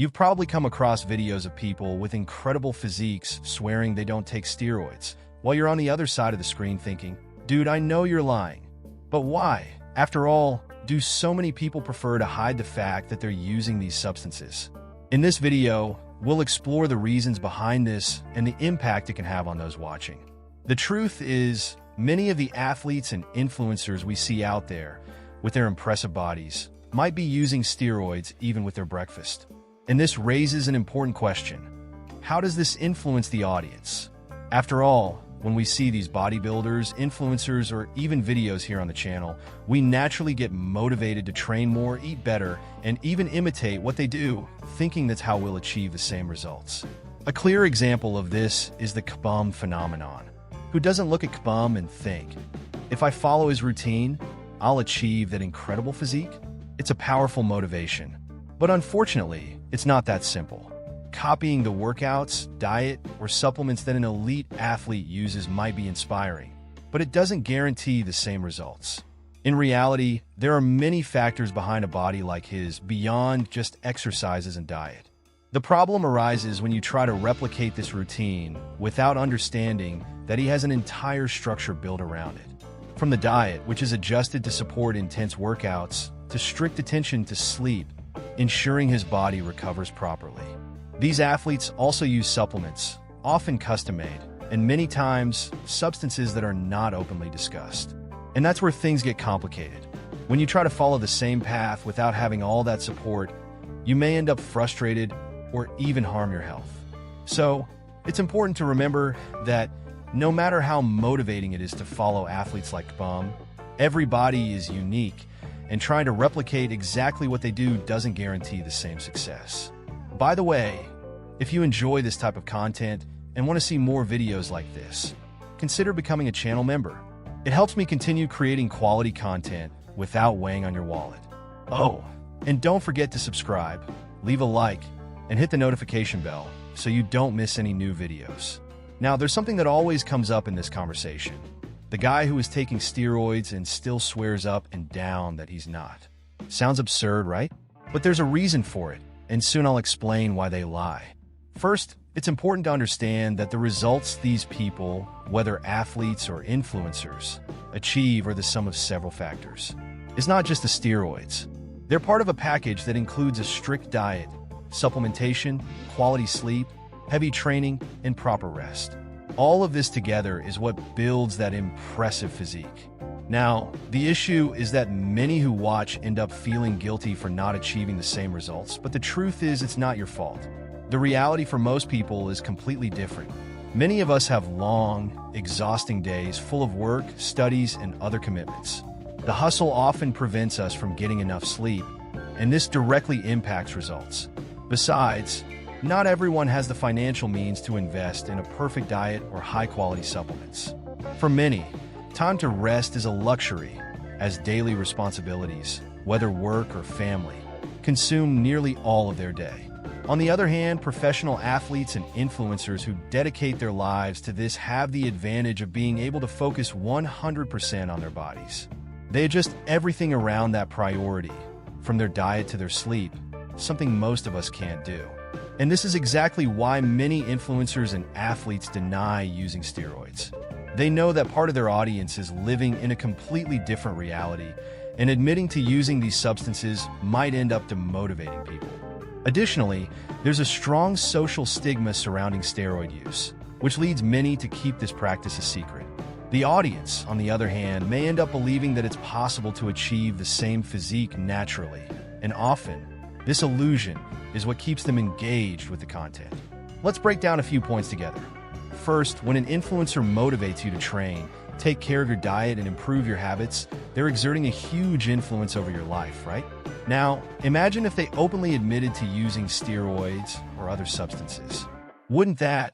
You've probably come across videos of people with incredible physiques swearing they don't take steroids, while you're on the other side of the screen thinking, dude, I know you're lying. But why? After all, do so many people prefer to hide the fact that they're using these substances? In this video, we'll explore the reasons behind this and the impact it can have on those watching. The truth is, many of the athletes and influencers we see out there with their impressive bodies might be using steroids even with their breakfast. And this raises an important question. How does this influence the audience? After all, when we see these bodybuilders, influencers, or even videos here on the channel, we naturally get motivated to train more, eat better, and even imitate what they do, thinking that's how we'll achieve the same results. A clear example of this is the Kabum phenomenon. Who doesn't look at Kabum and think, if I follow his routine, I'll achieve that incredible physique? It's a powerful motivation. But unfortunately, it's not that simple. Copying the workouts, diet, or supplements that an elite athlete uses might be inspiring, but it doesn't guarantee the same results. In reality, there are many factors behind a body like his beyond just exercises and diet. The problem arises when you try to replicate this routine without understanding that he has an entire structure built around it. From the diet, which is adjusted to support intense workouts, to strict attention to sleep, ensuring his body recovers properly. These athletes also use supplements, often custom-made, and many times substances that are not openly discussed. And that's where things get complicated. When you try to follow the same path without having all that support, you may end up frustrated or even harm your health. So, it's important to remember that no matter how motivating it is to follow athletes like Kabum, every body is unique, and trying to replicate exactly what they do doesn't guarantee the same success. By the way, if you enjoy this type of content and want to see more videos like this, consider becoming a channel member. It helps me continue creating quality content without weighing on your wallet. Oh, and don't forget to subscribe, leave a like, and hit the notification bell so you don't miss any new videos. Now, there's something that always comes up in this conversation. The guy who is taking steroids and still swears up and down that he's not. Sounds absurd, right? But there's a reason for it, and soon I'll explain why they lie. First, it's important to understand that the results these people, whether athletes or influencers, achieve are the sum of several factors. It's not just the steroids. They're part of a package that includes a strict diet, supplementation, quality sleep, heavy training, and proper rest. All of this together is what builds that impressive physique. Now, the issue is that many who watch end up feeling guilty for not achieving the same results, but the truth is it's not your fault. The reality for most people is completely different. Many of us have long, exhausting days full of work, studies, and other commitments. The hustle often prevents us from getting enough sleep, and this directly impacts results. Besides, not everyone has the financial means to invest in a perfect diet or high-quality supplements. For many, time to rest is a luxury, as daily responsibilities, whether work or family, consume nearly all of their day. On the other hand, professional athletes and influencers who dedicate their lives to this have the advantage of being able to focus 100% on their bodies. They adjust everything around that priority, from their diet to their sleep, something most of us can't do. And this is exactly why many influencers and athletes deny using steroids. They know that part of their audience is living in a completely different reality, and admitting to using these substances might end up demotivating people. Additionally, there's a strong social stigma surrounding steroid use, which leads many to keep this practice a secret. The audience, on the other hand, may end up believing that it's possible to achieve the same physique naturally, and often, this illusion is what keeps them engaged with the content. Let's break down a few points together. First, when an influencer motivates you to train, take care of your diet, and improve your habits, they're exerting a huge influence over your life, right? Now, imagine if they openly admitted to using steroids or other substances. Wouldn't that,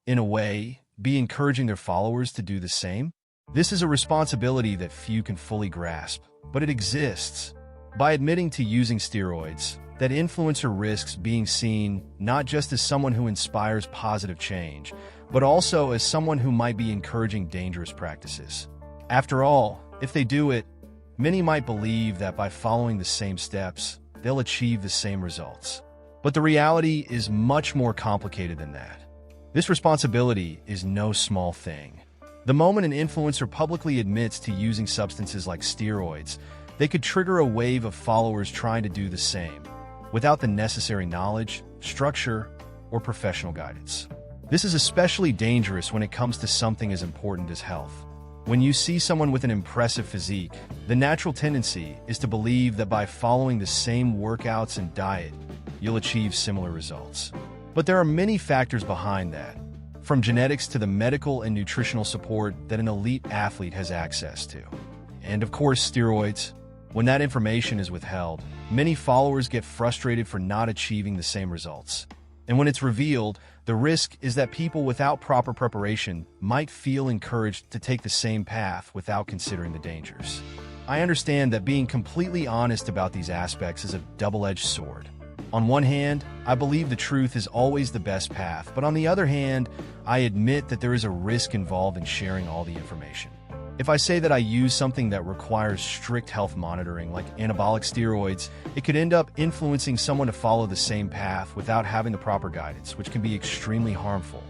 in a way, be encouraging their followers to do the same? This is a responsibility that few can fully grasp, but it exists. By admitting to using steroids, that influencer risks being seen not just as someone who inspires positive change, but also as someone who might be encouraging dangerous practices. After all, if they do it, many might believe that by following the same steps, they'll achieve the same results. But the reality is much more complicated than that. This responsibility is no small thing. The moment an influencer publicly admits to using substances like steroids, they could trigger a wave of followers trying to do the same, without the necessary knowledge, structure, or professional guidance. This is especially dangerous when it comes to something as important as health. When you see someone with an impressive physique, the natural tendency is to believe that by following the same workouts and diet, you'll achieve similar results. But there are many factors behind that, from genetics to the medical and nutritional support that an elite athlete has access to. And of course, steroids. When that information is withheld, many followers get frustrated for not achieving the same results. And when it's revealed, the risk is that people without proper preparation might feel encouraged to take the same path without considering the dangers. I understand that being completely honest about these aspects is a double-edged sword. On one hand, I believe the truth is always the best path, but on the other hand, I admit that there is a risk involved in sharing all the information. If I say that I use something that requires strict health monitoring, like anabolic steroids, it could end up influencing someone to follow the same path without having the proper guidance, which can be extremely harmful.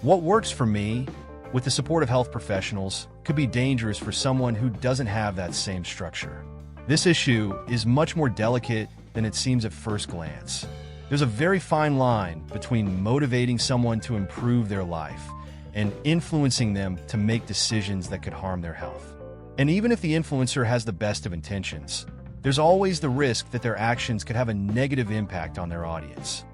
What works for me, with the support of health professionals, could be dangerous for someone who doesn't have that same structure. This issue is much more delicate than it seems at first glance. There's a very fine line between motivating someone to improve their life and influencing them to make decisions that could harm their health. And even if the influencer has the best of intentions, there's always the risk that their actions could have a negative impact on their audience.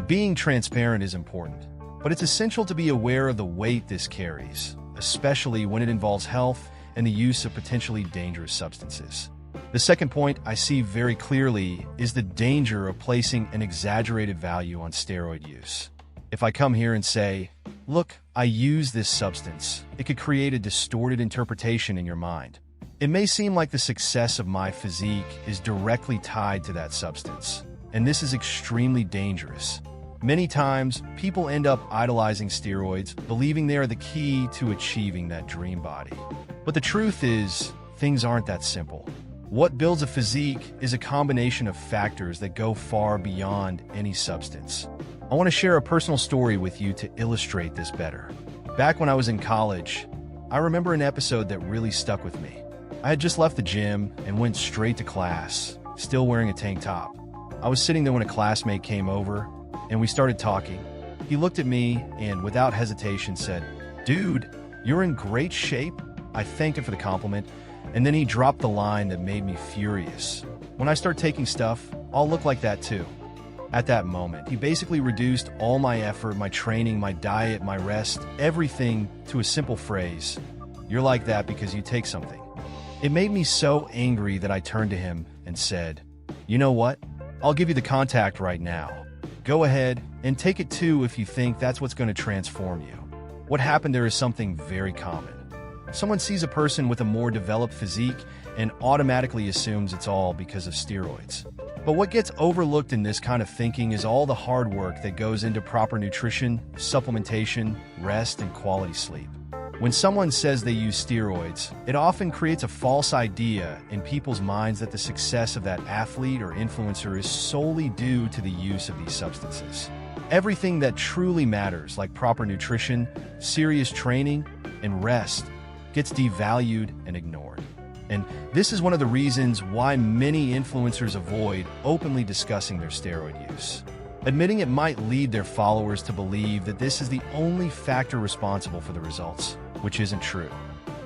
Being transparent is important, but it's essential to be aware of the weight this carries, especially when it involves health and the use of potentially dangerous substances. The second point I see very clearly is the danger of placing an exaggerated value on steroid use. If I come here and say, "Look, I use this substance," it could create a distorted interpretation in your mind. It may seem like the success of my physique is directly tied to that substance, and this is extremely dangerous. Many times, people end up idolizing steroids, believing they are the key to achieving that dream body. But the truth is, things aren't that simple. What builds a physique is a combination of factors that go far beyond any substance. I want to share a personal story with you to illustrate this better. Back when I was in college, I remember an episode that really stuck with me. I had just left the gym and went straight to class, still wearing a tank top. I was sitting there when a classmate came over, and we started talking. He looked at me and, without hesitation, said, "Dude, you're in great shape." I thanked him for the compliment, and then he dropped the line that made me furious. "When I start taking stuff, I'll look like that too." At that moment, he basically reduced all my effort, my training, my diet, my rest, everything to a simple phrase: "You're like that because you take something." It made me so angry that I turned to him and said, "You know what? I'll give you the contact right now. Go ahead and take it too if you think that's what's going to transform you." What happened there is something very common. Someone sees a person with a more developed physique and automatically assumes it's all because of steroids. But what gets overlooked in this kind of thinking is all the hard work that goes into proper nutrition, supplementation, rest, and quality sleep. When someone says they use steroids, it often creates a false idea in people's minds that the success of that athlete or influencer is solely due to the use of these substances. Everything that truly matters, like proper nutrition, serious training, and rest, gets devalued and ignored. And this is one of the reasons why many influencers avoid openly discussing their steroid use. Admitting it might lead their followers to believe that this is the only factor responsible for the results, which isn't true.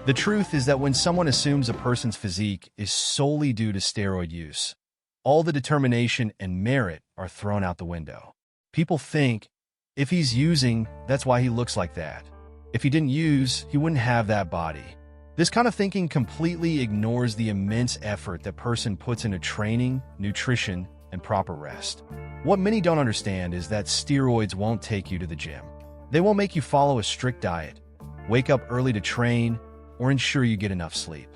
The truth is that when someone assumes a person's physique is solely due to steroid use, all the determination and merit are thrown out the window. People think, if he's using, that's why he looks like that. If he didn't use, he wouldn't have that body. This kind of thinking completely ignores the immense effort that person puts into training, nutrition, and proper rest. What many don't understand is that steroids won't take you to the gym. They won't make you follow a strict diet, wake up early to train, or ensure you get enough sleep.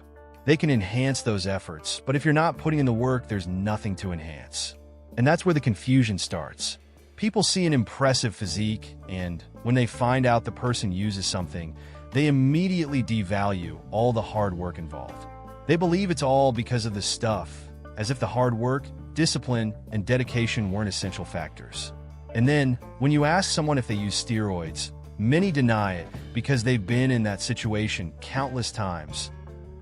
They can enhance those efforts, but if you're not putting in the work, there's nothing to enhance. And that's where the confusion starts. People see an impressive physique, and when they find out the person uses something, they immediately devalue all the hard work involved. They believe it's all because of the stuff, as if the hard work discipline, and dedication weren't essential factors. And then, when you ask someone if they use steroids, many deny it because they've been in that situation countless times.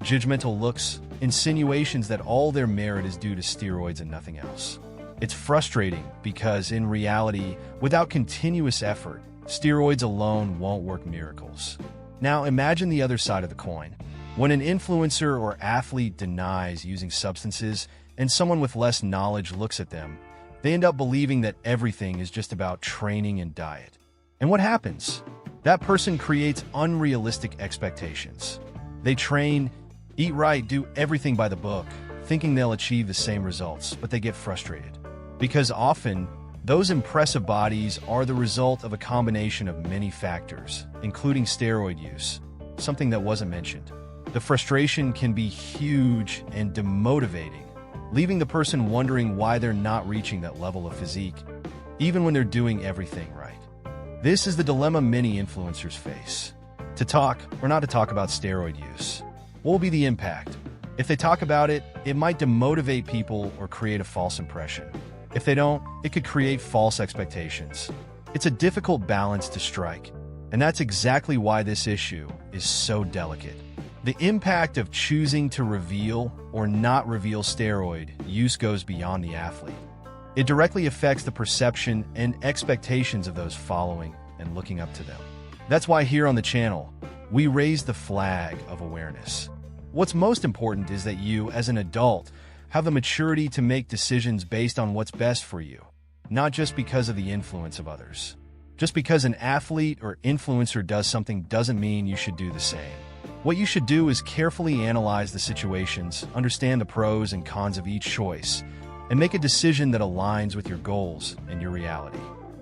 Judgmental looks, insinuations that all their merit is due to steroids and nothing else. It's frustrating because, in reality, without continuous effort, steroids alone won't work miracles. Now, imagine the other side of the coin. When an influencer or athlete denies using substances and someone with less knowledge looks at them, they end up believing that everything is just about training and diet. And what happens? That person creates unrealistic expectations. They train, eat right, do everything by the book, thinking they'll achieve the same results, but they get frustrated. Because often, those impressive bodies are the result of a combination of many factors, including steroid use, something that wasn't mentioned. The frustration can be huge and demotivating, leaving the person wondering why they're not reaching that level of physique, even when they're doing everything right. This is the dilemma many influencers face. To talk or not to talk about steroid use. What will be the impact? If they talk about it, it might demotivate people or create a false impression. If they don't, it could create false expectations. It's a difficult balance to strike, and that's exactly why this issue is so delicate. The impact of choosing to reveal or not reveal steroid use goes beyond the athlete. It directly affects the perception and expectations of those following and looking up to them. That's why here on the channel, we raise the flag of awareness. What's most important is that you, as an adult, have the maturity to make decisions based on what's best for you, not just because of the influence of others. Just because an athlete or influencer does something doesn't mean you should do the same. What you should do is carefully analyze the situations, understand the pros and cons of each choice, and make a decision that aligns with your goals and your reality.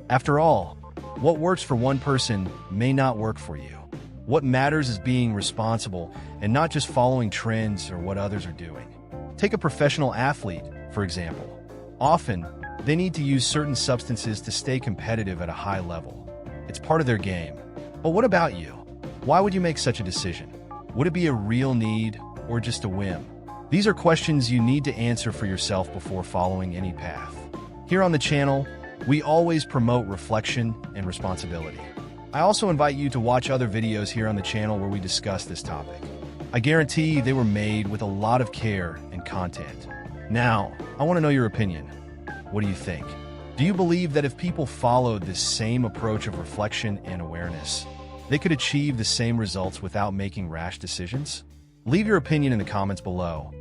After all, what works for one person may not work for you. What matters is being responsible and not just following trends or what others are doing. Take a professional athlete, for example. Often, they need to use certain substances to stay competitive at a high level. It's part of their game. But what about you? Why would you make such a decision? Would it be a real need or just a whim? These are questions you need to answer for yourself before following any path. Here on the channel, we always promote reflection and responsibility. I also invite you to watch other videos here on the channel where we discuss this topic. I guarantee they were made with a lot of care and content. Now, I want to know your opinion. What do you think? Do you believe that if people followed this same approach of reflection and awareness, they could achieve the same results without making rash decisions? Leave your opinion in the comments below.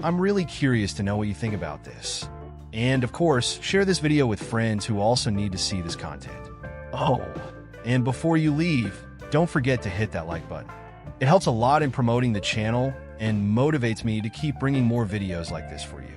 I'm really curious to know what you think about this. And of course, share this video with friends who also need to see this content. Oh, and before you leave, don't forget to hit that like button. It helps a lot in promoting the channel and motivates me to keep bringing more videos like this for you.